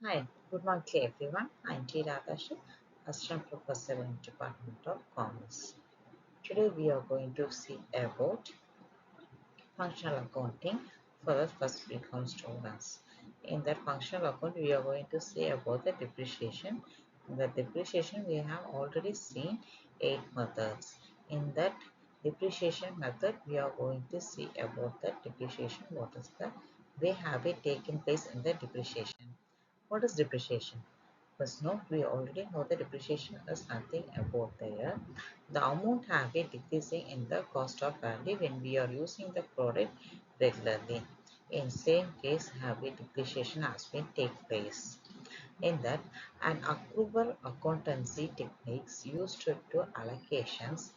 Hi, good morning everyone. I'm Dr.D.Radhasri, Assistant Professor in Department of Commerce. Today we are going to see about functional accounting for the first become students. In that functional account, we are going to see about the depreciation. In the depreciation, we have already seen 8 methods. In that depreciation method, we are going to see about the depreciation. What is the way have it taken place in the depreciation? What is depreciation? First, no, we already know that depreciation is nothing about the amount have been decreasing in the cost of value when we are using the product regularly. In same case, have a depreciation has been take place. In that, an accrual accountancy techniques used to allocations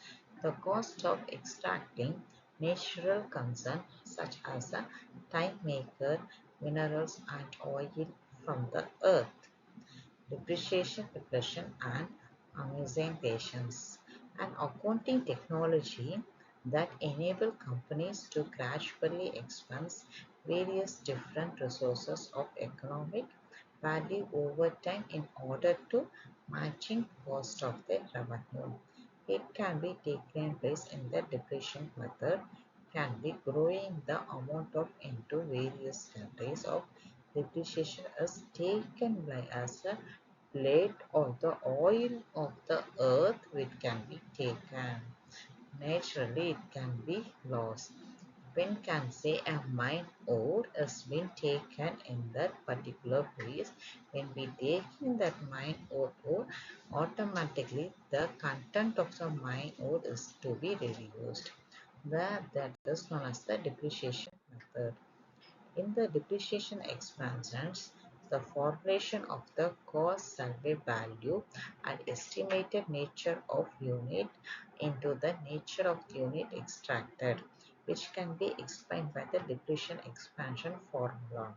the cost of extracting natural concern such as a time maker, minerals and oil from the earth. Depreciation, depletion, and amortizations. An accounting technology that enable companies to gradually expense various different resources of economic value over time in order to matching cost of their revenue. It can be taken place in the depletion method, can be growing the amount of into various countries of depreciation is taken by as a plate of the oil of the earth which can be taken. Naturally, it can be lost. When can say a mine ore has been taken in that particular place, when we take in that mine ore, automatically the content of the mine ore is to be reduced. Where that is known as the depreciation method. In the depreciation expansions, the formulation of the cost survey value and estimated nature of unit into the nature of the unit extracted, which can be explained by the depletion expansion formula.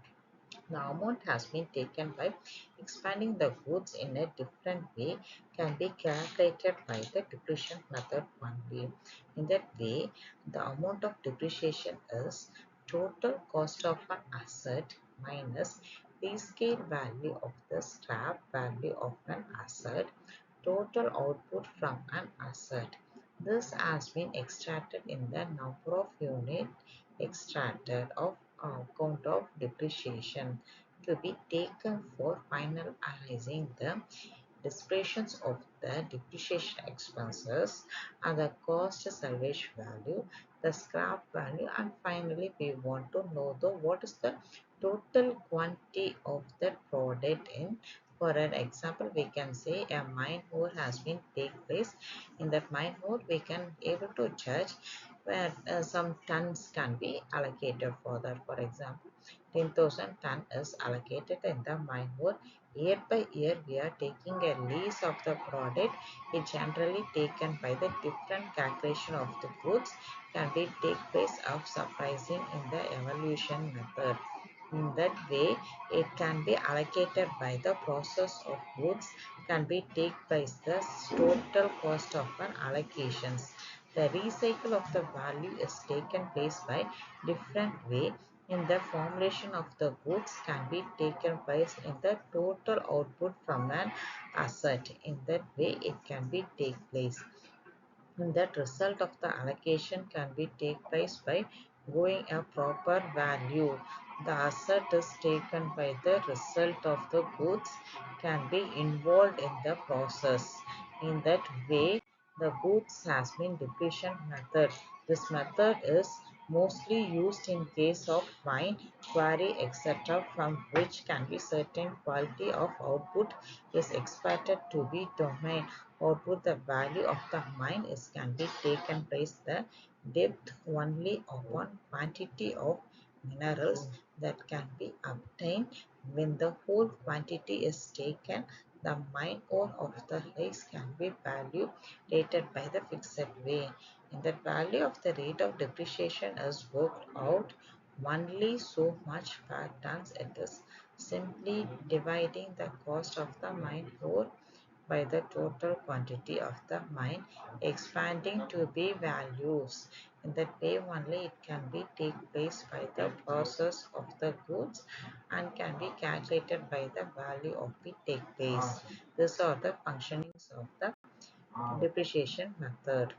The amount has been taken by expanding the goods in a different way can be calculated by the depreciation method only. In that way, the amount of depreciation is total cost of an asset minus rescale value of the scrap value of an asset, total output from an asset. This has been extracted in the number of unit extracted of account of depreciation to be taken for finalizing the dispersions of the depreciation expenses and the cost salvage value, the scrap value, and finally we want to know the what is the total quantity of the product in. For an example, we can say a mine ore has been take place. In that mine ore, we can able to judge where some tons can be allocated for that. For example, 10,000 ton is allocated in the mine ore. Year by year, we are taking a lease of the product. It generally taken by the different calculation of the goods can be take place of surprising in the evaluation method. In that way, it can be allocated by the process of goods can be take place the total cost of an allocations. The recycle of the value is taken place by different way in the formulation of the goods can be taken place in the total output from an asset. In that way, it can be take place. And that result of the allocation can be take place by going a proper value. The asset is taken by the result of the goods can be involved in the process. In that way, the goods has been depletion method. This method is mostly used in case of mine, quarry, etc., from which can be certain quality of output is expected to be domain output. The value of the mine is can be taken place the depth only upon quantity of minerals that can be obtained. When the whole quantity is taken, the mine ore of the race can be value rated by the fixed way. In the value of the rate of depreciation is worked out only so much per tons. It is simply dividing the cost of the mine ore by the total quantity of the mine expanding to be values. In that way only it can be take place by the process of the goods and can be calculated by the value of the take place. These are the functionings of the depreciation method.